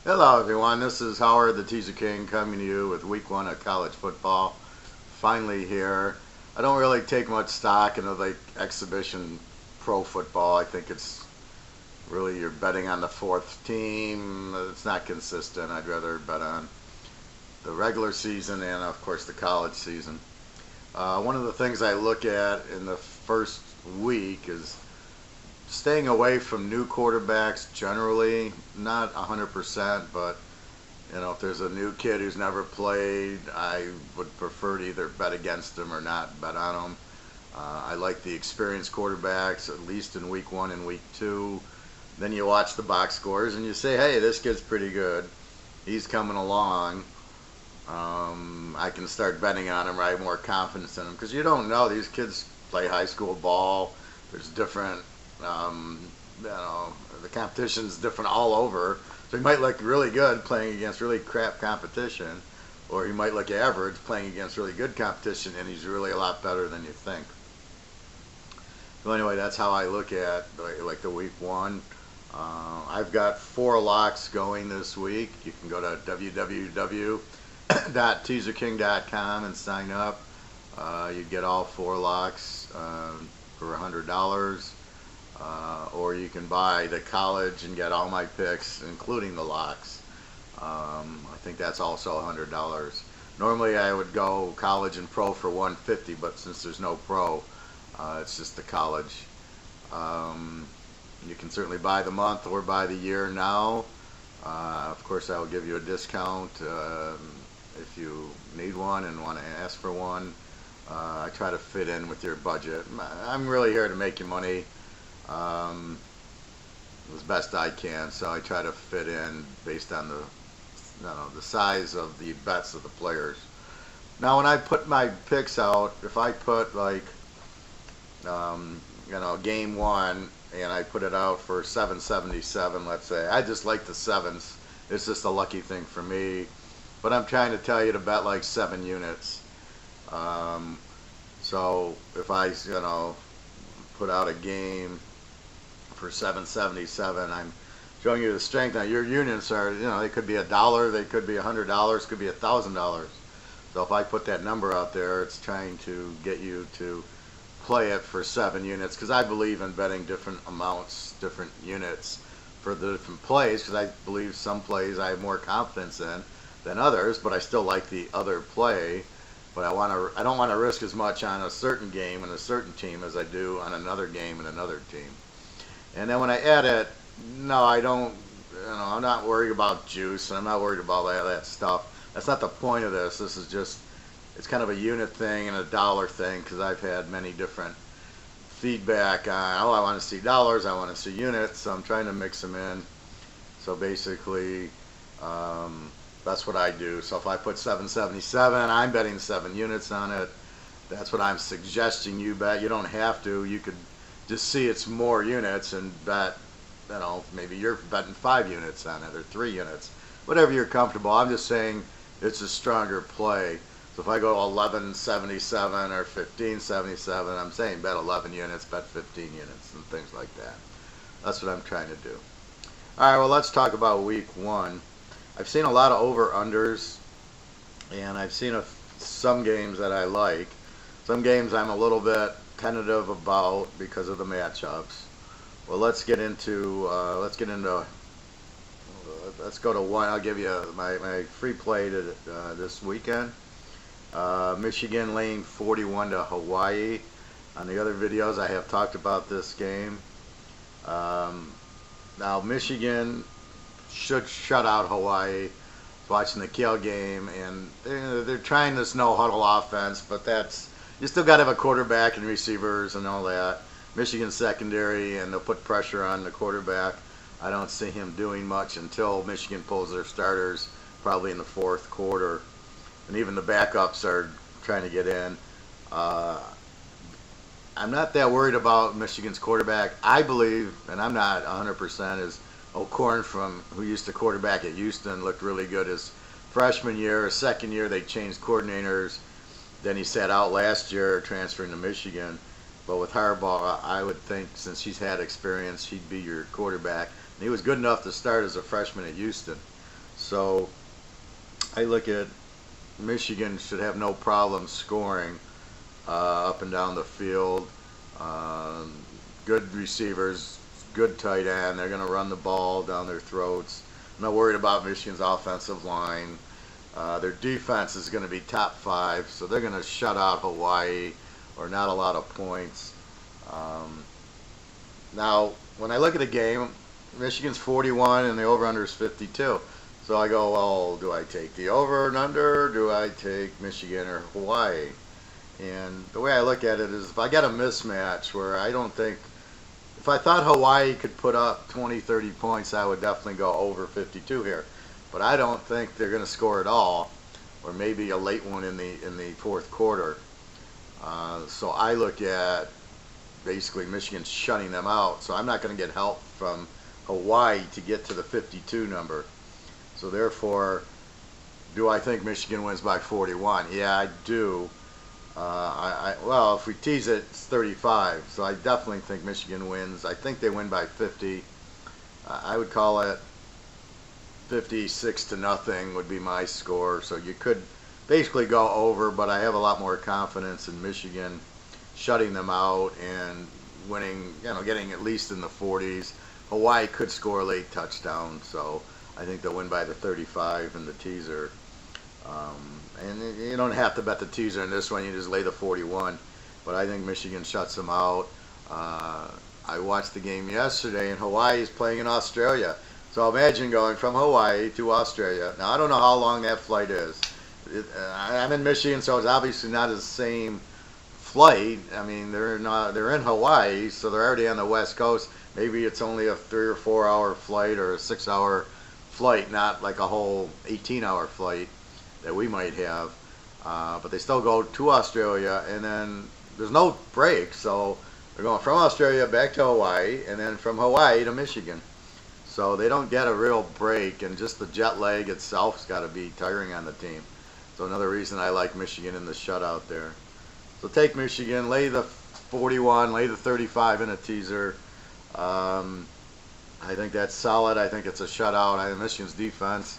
Hello everyone, this is Howard the Teaser King coming to you with week 1 of college football. Finally here. I don't really take much stock into like exhibition pro football. I think it's really you're betting on the fourth team. It's not consistent. I'd rather bet on the regular season and of course the college season. One of the things I look at in the first week is staying away from new quarterbacks generally, not 100%, but if there's a new kid who's never played, I would prefer to either bet against him or not bet on him. I like the experienced quarterbacks, at least in week 1 and week 2. Then you watch the box scores and you say, hey, this kid's pretty good. He's coming along. I can start betting on him, or I have more confidence in him, because you don't know. These kids play high school ball. There's different the competition's different all over. So he might look really good playing against really crap competition, or he might look average playing against really good competition, and he's really a lot better than you think. So anyway, that's how I look at like the week 1. I've got 4 locks going this week. You can go to www.teaserking.com and sign up. You get all 4 locks for $100. Or you can buy the college and get all my picks, including the locks. I think that's also $100. Normally I would go college and pro for $150, but since there's no pro, it's just the college. You can certainly buy the month or buy the year now. Of course, I will give you a discount if you need one and want to ask for one. I try to fit in with your budget. I'm really here to make you money. As best I can, so I try to fit in based on the size of the bets of the players. Now, when I put my picks out, if I put like game 1 and I put it out for 777, let's say, I just like the sevens. It's just a lucky thing for me, but I'm trying to tell you to bet like 7 units. So if I put out a game for 777, I'm showing you the strength. Now your units are, they could be $1, they could be $100, could be $1,000. So if I put that number out there, it's trying to get you to play it for 7 units, because I believe in betting different amounts, different units for the different plays, because I believe some plays I have more confidence in than others, but I still like the other play. But I don't want to risk as much on a certain game and a certain team as I do on another game and another team. And then when I add it, no, I don't, I'm not worried about juice, and I'm not worried about all that stuff. That's not the point of this. This is just, it's kind of a unit thing and a dollar thing, because I've had many different feedback on, I want to see dollars, I want to see units, so I'm trying to mix them in. So basically, that's what I do. So if I put 777, I'm betting 7 units on it. That's what I'm suggesting you bet. You don't have to. You could just see it's more units and bet, maybe you're betting 5 units on it or 3 units. Whatever you're comfortable. I'm just saying it's a stronger play. So if I go 1177 or 1577, I'm saying bet 11 units, bet 15 units, and things like that. That's what I'm trying to do. All right, well, let's talk about week 1. I've seen a lot of over-unders, and I've seen some games that I like. Some games I'm a little bit tentative about because of the matchups. Well, let's go to one. I'll give you my free play this weekend. Michigan laying 41 to Hawaii. On the other videos, I have talked about this game. Now, Michigan should shut out Hawaii. Watching the Kiel game, and they're trying this no huddle offense, but you still got to have a quarterback and receivers and all that. Michigan secondary, and they'll put pressure on the quarterback. I don't see him doing much until Michigan pulls their starters, probably in the 4th quarter, and even the backups are trying to get in. I'm not that worried about Michigan's quarterback. I believe, and I'm not 100%, is O'Korn, who used to quarterback at Houston, looked really good his freshman year. His second year, they changed coordinators. Then he sat out last year, transferring to Michigan. But with Harbaugh, I would think, since he's had experience, he'd be your quarterback. And he was good enough to start as a freshman at Houston. So I look at Michigan should have no problem scoring up and down the field. Good receivers, good tight end. They're going to run the ball down their throats. I'm not worried about Michigan's offensive line. Their defense is going to be top 5, so they're going to shut out Hawaii, or not a lot of points. Now, when I look at the game, Michigan's 41 and the over-under is 52. So I go, well, do I take the over and under, or do I take Michigan or Hawaii? And the way I look at it is, if I got a mismatch where I don't think, if I thought Hawaii could put up 20, 30 points, I would definitely go over 52 here. But I don't think they're going to score at all, or maybe a late one in the fourth quarter. So I look at basically Michigan shutting them out. So I'm not going to get help from Hawaii to get to the 52 number. So therefore, do I think Michigan wins by 41? Yeah, I do. Well, if we tease it, it's 35. So I definitely think Michigan wins. I think they win by 50. I would call it 56-0 would be my score. So you could basically go over, but I have a lot more confidence in Michigan shutting them out and winning, getting at least in the 40s. Hawaii could score a late touchdown, so I think they'll win by the 35 in the teaser. And you don't have to bet the teaser in this one, you just lay the 41. But I think Michigan shuts them out. I watched the game yesterday, and Hawaii is playing in Australia. So imagine going from Hawaii to Australia. Now, I don't know how long that flight is. I'm in Michigan, so it's obviously not the same flight. I mean, they're in Hawaii, so they're already on the West Coast. Maybe it's only a 3 or 4 hour flight or a 6 hour flight, not like a whole 18-hour flight that we might have. But they still go to Australia, and then there's no break, so they're going from Australia back to Hawaii, and then from Hawaii to Michigan. So they don't get a real break, and just the jet lag itself's got to be tiring on the team. So another reason I like Michigan in the shutout there. So take Michigan, lay the 41, lay the 35 in a teaser. I think that's solid. I think it's a shutout. I think Michigan's defense,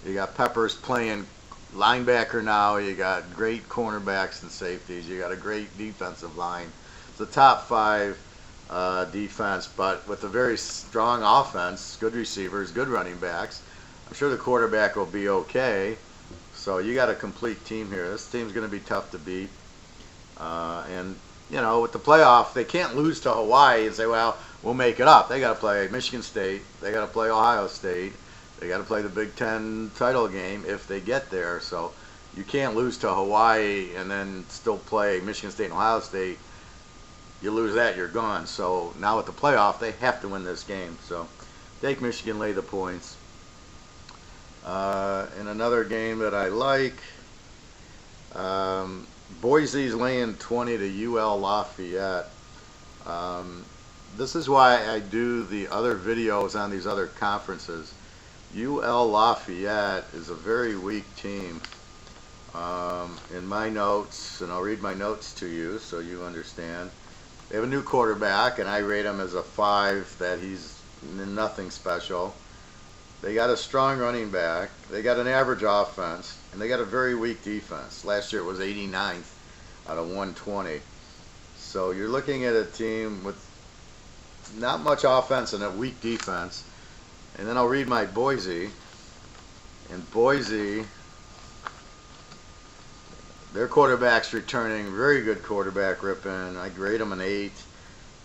you got Peppers playing linebacker now. You got great cornerbacks and safeties. You got a great defensive line. It's a top 5 defense, but with a very strong offense, good receivers, good running backs. I'm sure the quarterback will be okay. So you got a complete team here. This team's going to be tough to beat. And, with the playoff, they can't lose to Hawaii and say, well, we'll make it up. They got to play Michigan State. They got to play Ohio State. They got to play the Big Ten title game if they get there. So you can't lose to Hawaii and then still play Michigan State and Ohio State. You lose that, you're gone. So now with the playoff, they have to win this game. So take Michigan, lay the points. In another game that I like, Boise's laying 20 to UL Lafayette. This is why I do the other videos on these other conferences. UL Lafayette is a very weak team. In my notes, and I'll read my notes to you so you understand. They have a new quarterback, and I rate him as a 5, that he's nothing special. They got a strong running back. They got an average offense, and they got a very weak defense. Last year it was 89th out of 120. So you're looking at a team with not much offense and a weak defense. And then I'll read my Boise. And Boise, their quarterback's returning, very good quarterback, Rippin. I grade them an 8.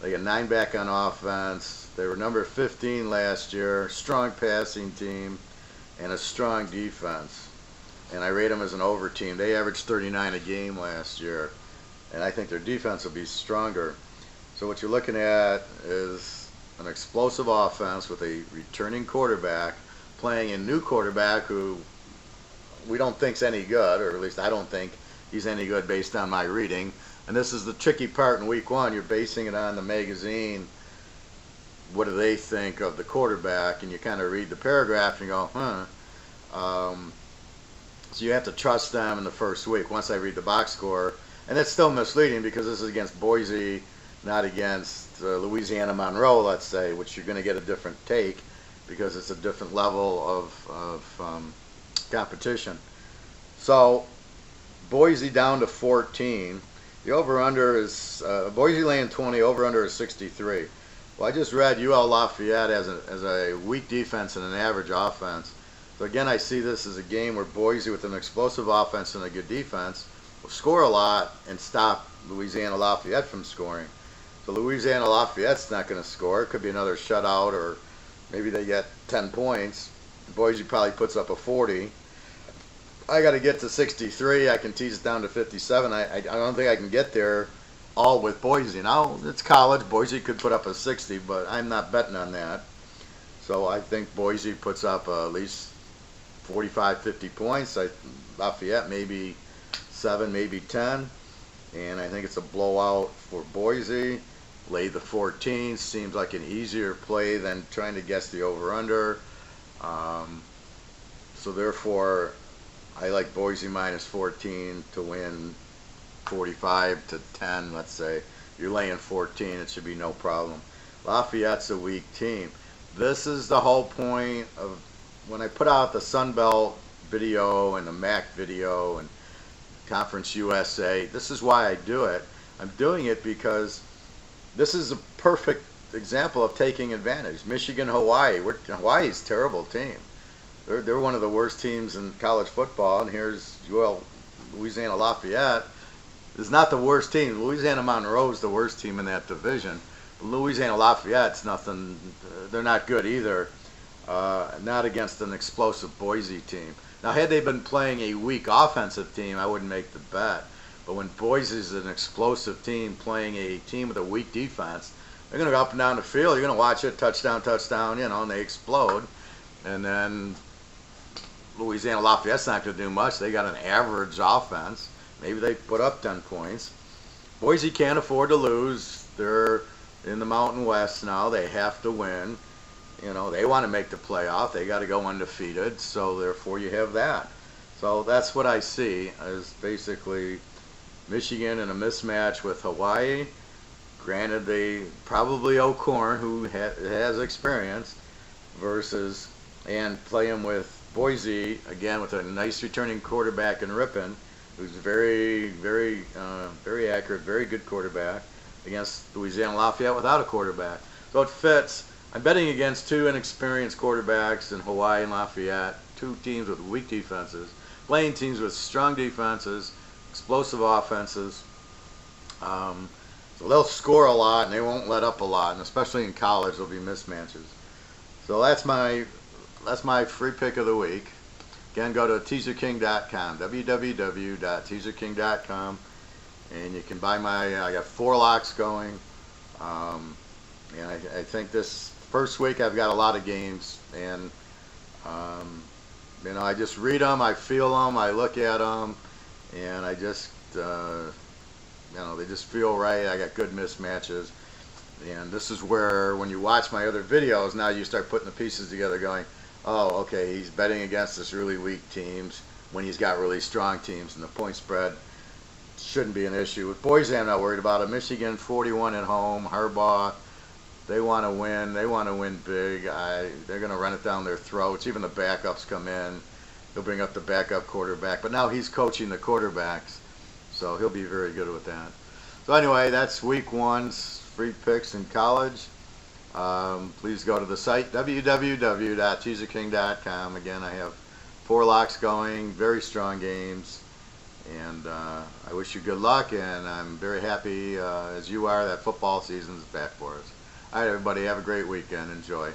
They got 9 back on offense. They were number 15 last year. Strong passing team and a strong defense. And I rate them as an over team. They averaged 39 a game last year. And I think their defense will be stronger. So what you're looking at is an explosive offense with a returning quarterback playing a new quarterback who we don't think's any good, or at least I don't think he's any good based on my reading. And this is the tricky part in week 1. You're basing it on the magazine. What do they think of the quarterback? And you kind of read the paragraph and you go, so you have to trust them in the first week. Once I read the box score, and it's still misleading because this is against Boise, not against Louisiana Monroe, let's say, which you're going to get a different take because it's a different level of competition. So Boise down to 14. The over-under is Boise laying 20. Over-under is 63. Well, I just read UL Lafayette as a weak defense and an average offense. So again, I see this as a game where Boise, with an explosive offense and a good defense, will score a lot and stop Louisiana Lafayette from scoring. So Louisiana Lafayette's not going to score. It could be another shutout, or maybe they get 10 points. Boise probably puts up a 40. I got to get to 63. I can tease it down to 57. I don't think I can get there all with Boise. Now, it's college. Boise could put up a 60, but I'm not betting on that. So I think Boise puts up at least 45, 50 points. Lafayette maybe 7, maybe 10. And I think it's a blowout for Boise. Lay the 14 seems like an easier play than trying to guess the over-under. So therefore, I like Boise minus 14 to win 45 to 10, let's say. You're laying 14, it should be no problem. Lafayette's a weak team. This is the whole point of when I put out the Sun Belt video and the MAC video and Conference USA. This is why I do it. I'm doing it because this is a perfect example of taking advantage. Michigan, Hawaii. Hawaii's a terrible team. They're one of the worst teams in college football, and here's Louisiana Lafayette. Is not the worst team. Louisiana Monroe is the worst team in that division. But Louisiana Lafayette's nothing. They're not good either. Not against an explosive Boise team. Now, had they been playing a weak offensive team, I wouldn't make the bet. But when Boise's an explosive team playing a team with a weak defense, they're going to go up and down the field. You're going to watch it, touchdown, touchdown, and they explode. And then Louisiana Lafayette's not going to do much. They got an average offense. Maybe they put up 10 points. Boise can't afford to lose. They're in the Mountain West now. They have to win. They want to make the playoff. They got to go undefeated. So therefore, you have that. So that's what I see as basically Michigan in a mismatch with Hawaii. Granted, they probably O'Korn, who has experience, and play him with Boise, again, with a nice returning quarterback in Ripon, who's very, very, very accurate, very good quarterback, against Louisiana Lafayette without a quarterback. So it fits. I'm betting against two inexperienced quarterbacks in Hawaii and Lafayette, two teams with weak defenses, playing teams with strong defenses, explosive offenses. So they'll score a lot and they won't let up a lot, and especially in college, there'll be mismatches. So that's my free pick of the week. Again, go to TEASERKING.com, www.TEASERKING.com, and you can buy I got 4 locks going. And I think this first week I've got a lot of games, and I just read them, I feel them, I look at them, and I just they just feel right. I got good mismatches, and this is where when you watch my other videos, now you start putting the pieces together, going, oh, okay, he's betting against this really weak teams when he's got really strong teams, and the point spread shouldn't be an issue. With Boise, I'm not worried about it. Michigan 41 at home. Harbaugh, they want to win. They want to win big. They're going to run it down their throats. Even the backups come in. He'll bring up the backup quarterback. But now he's coaching the quarterbacks, so he'll be very good with that. So anyway, that's week 1's free picks in college. Please go to the site, www.teaserking.com. Again, I have 4 locks going, very strong games. And I wish you good luck, and I'm very happy, as you are, that football season's back for us. All right, everybody, have a great weekend. Enjoy.